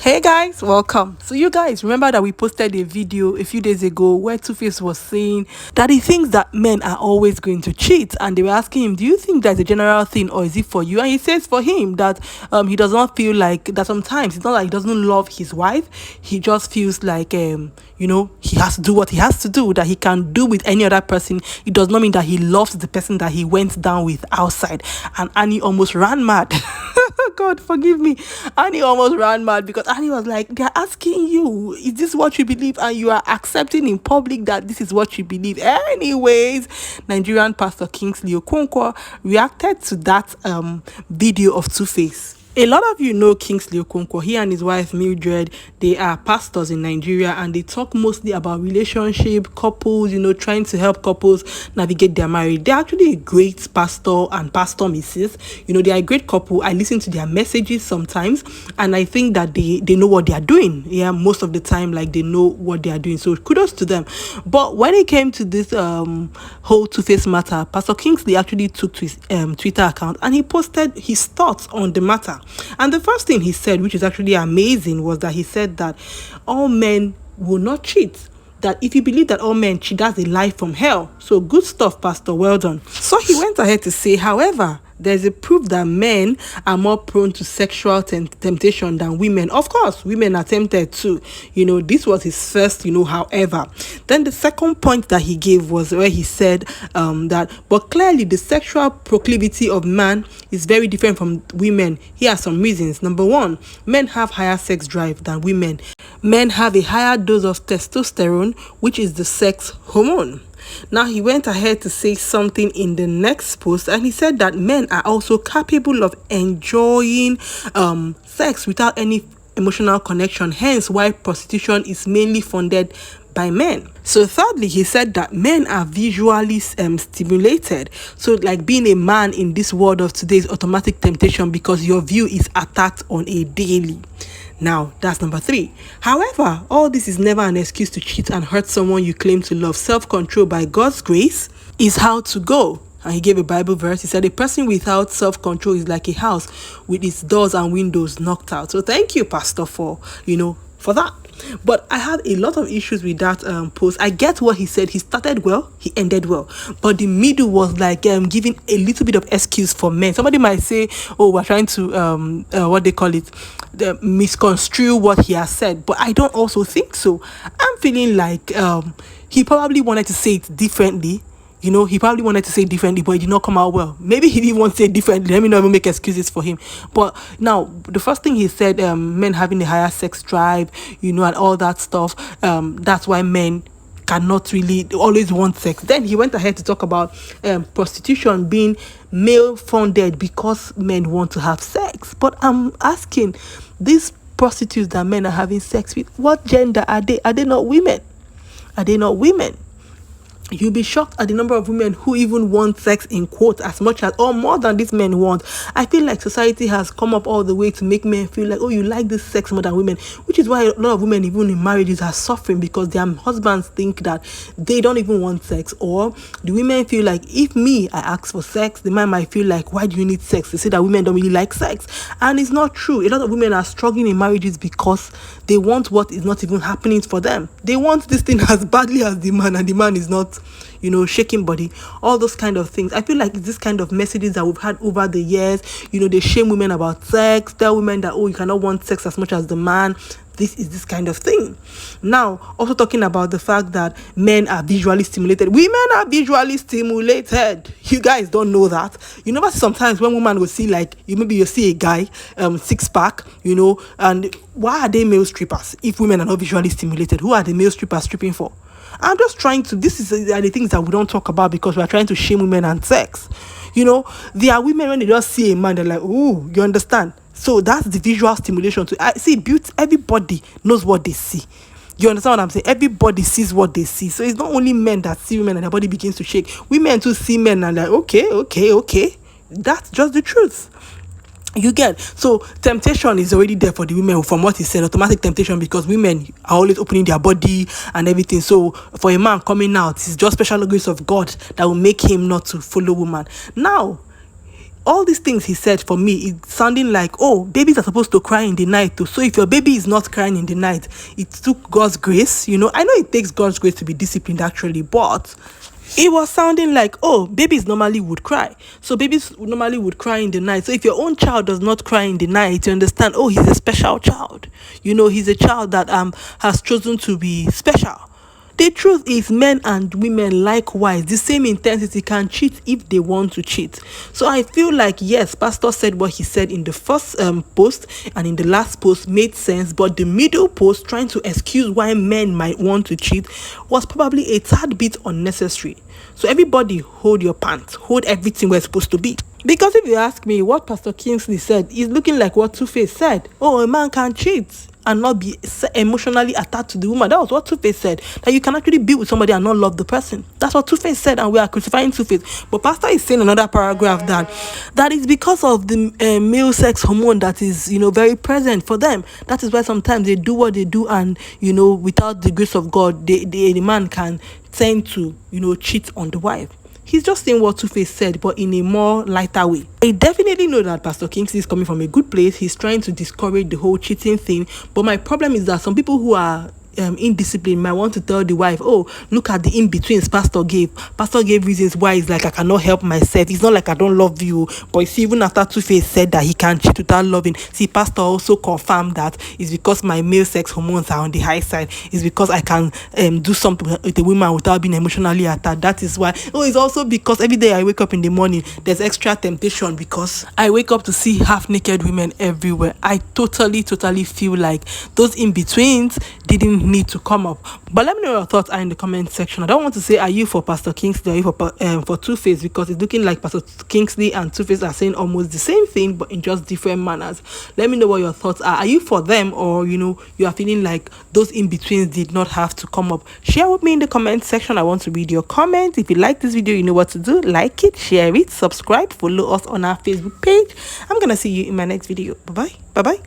Hey guys, welcome. So you guys remember that we posted a video a few days ago where TUFACE was saying that he thinks that men are always going to cheat, and they were asking him, do you think that's a general thing or is it for you? And he says for him that he does not feel like that. Sometimes it's not like he doesn't love his wife, he just feels like he has to do what he has to do that he can do with any other person. It does not mean that he loves the person that he went down with outside. And Annie almost ran mad. God forgive me. Annie almost ran mad because Annie was like, they're asking you, is this what you believe? And you are accepting in public that this is what you believe. Anyways, Nigerian pastor Kingsley Okonkwo reacted to that video of TUFACE. A lot of you know Kingsley Okonkwo. He and his wife Mildred, they are pastors in Nigeria, and they talk mostly about relationship, couples, trying to help couples navigate their marriage. They're actually a great pastor and pastor Mrs. They are a great couple. I listen to their messages sometimes, and I think that they know what they are doing. Yeah, most of the time, like, they know what they are doing. So kudos to them. But when it came to this whole TUFACE matter, Pastor Kingsley actually took to his Twitter account and he posted his thoughts on the matter. And the first thing he said, which is actually amazing, was that he said that all men will not cheat. That if you believe that all men cheat, that's a lie from hell. So good stuff, Pastor. Well done. So he went ahead to say, however, there's a proof that men are more prone to sexual temptation than women. Of course, women are tempted too. This was his first, however. Then the second point that he gave was where he said but clearly the sexual proclivity of man is very different from women. Here are some reasons. Number one, men have higher sex drive than women. Men have a higher dose of testosterone, which is the sex hormone. Now, he went ahead to say something in the next post, and he said that men are also capable of enjoying sex without any emotional connection, hence why prostitution is mainly funded by men. So thirdly, he said that men are visually stimulated. So like being a man in this world of today is automatic temptation because your view is attacked on a daily. Now, that's number 3. However, all this is never an excuse to cheat and hurt someone you claim to love. Self-control by God's grace is how to go. And he gave a Bible verse. He said, a person without self-control is like a house with its doors and windows knocked out. So thank you, Pastor, for that. But I had a lot of issues with that post. I get what he said. He started well, he ended well. But the middle was like giving a little bit of excuse for men. Somebody might say, oh, we're trying to, misconstrue what he has said. But I don't also think so. I'm feeling like he probably wanted to say it differently. He probably wanted to say differently, but it did not come out well. Maybe he didn't want to say differently. Let me not even make excuses for him. But now, the first thing he said, men having a higher sex drive, and all that stuff, that's why men cannot really always want sex. Then he went ahead to talk about prostitution being male funded because men want to have sex. But I'm asking, these prostitutes that men are having sex with, what gender are they? Are they not women? Are they not women? You'll be shocked at the number of women who even want sex in quotes as much as or more than these men want. I feel like society has come up all the way to make men feel like, oh, you like this sex more than women, which is why a lot of women, even in marriages, are suffering because their husbands think that they don't even want sex. Or the women feel like, if I ask for sex, the man might feel like, why do you need sex? They say that women don't really like sex. And it's not true. A lot of women are struggling in marriages because they want what is not even happening for them. They want this thing as badly as the man, and the man is not shaking body, all those kind of things. I feel like it's this kind of messages that we've had over the years. They shame women about sex, tell women that, oh, you cannot want sex as much as the man. This is this kind of thing. Now, also talking about the fact that men are visually stimulated. Women are visually stimulated. You guys don't know that. Sometimes when women will see, like, maybe you see a guy, six-pack, and why are they male strippers if women are not visually stimulated? Who are the male strippers stripping for? I'm just trying to, are the things that we don't talk about because we're trying to shame women and sex. There are women, when they just see a man, they're like, oh, you understand? So that's the visual stimulation. I see beauty. Everybody knows what they see. You understand what I'm saying? Everybody sees what they see. So it's not only men that see women and their body begins to shake. Women too see men and like, okay. That's just the truth. You get, so temptation is already there for the women from what he said, automatic temptation, because women are always opening their body and everything. So for a man coming out, it's just special grace of God that will make him not to follow woman. Now, all these things he said, for me, it's sounding like, oh, babies are supposed to cry in the night too. So if your baby is not crying in the night, it took God's grace. I know it takes God's grace to be disciplined actually, but it was sounding like, oh, babies normally would cry. So babies normally would cry in the night. So if your own child does not cry in the night, you understand, oh, he's a special child. He's a child that has chosen to be special. The truth is, men and women likewise, the same intensity, can cheat if they want to cheat. So I feel like, yes, Pastor said what he said in the first post, and in the last post made sense, but the middle post, trying to excuse why men might want to cheat, was probably a tad bit unnecessary. So everybody hold your pants, hold everything where it's supposed to be. Because if you ask me, what Pastor Kingsley said is looking like what TUFACE said. Oh, a man can cheat and not be emotionally attached to the woman. That was what TUFACE said. That you can actually be with somebody and not love the person. That's what TUFACE said, and we are crucifying TUFACE. But Pastor is saying another paragraph that is because of the male sex hormone that is, very present for them. That is why sometimes they do what they do, and, without the grace of God, the man can tend to, cheat on the wife. He's just saying what TUFACE said, but in a more lighter way. I definitely know that Pastor Kingsley is coming from a good place. He's trying to discourage the whole cheating thing. But my problem is that some people who are indisciplined might want to tell the wife, oh, look at the in-betweens Pastor gave. Pastor gave reasons why it's like, I cannot help myself. It's not like I don't love you. But you see, even after TUFACE said that he can cheat without loving, see, Pastor also confirmed that it's because my male sex hormones are on the high side. It's because I can do something with a woman without being emotionally attached. That is why. Oh, it's also because every day I wake up in the morning, there's extra temptation because I wake up to see half-naked women everywhere. I totally feel like those in-betweens didn't need to come up. But let me know your thoughts are in the comment section. I don't want to say, are you for Pastor Kingsley or are you for TUFACE, because it's looking like Pastor Kingsley and TUFACE are saying almost the same thing but in just different manners. Let me know what your thoughts are. Are you for them, or you are feeling like those in-betweens did not have to come up? Share with me in the comment section. I want to read your comments. If you like this video, you know what to do. Like it, share it, subscribe, follow us on our Facebook page. I'm gonna see you in my next video. Bye bye.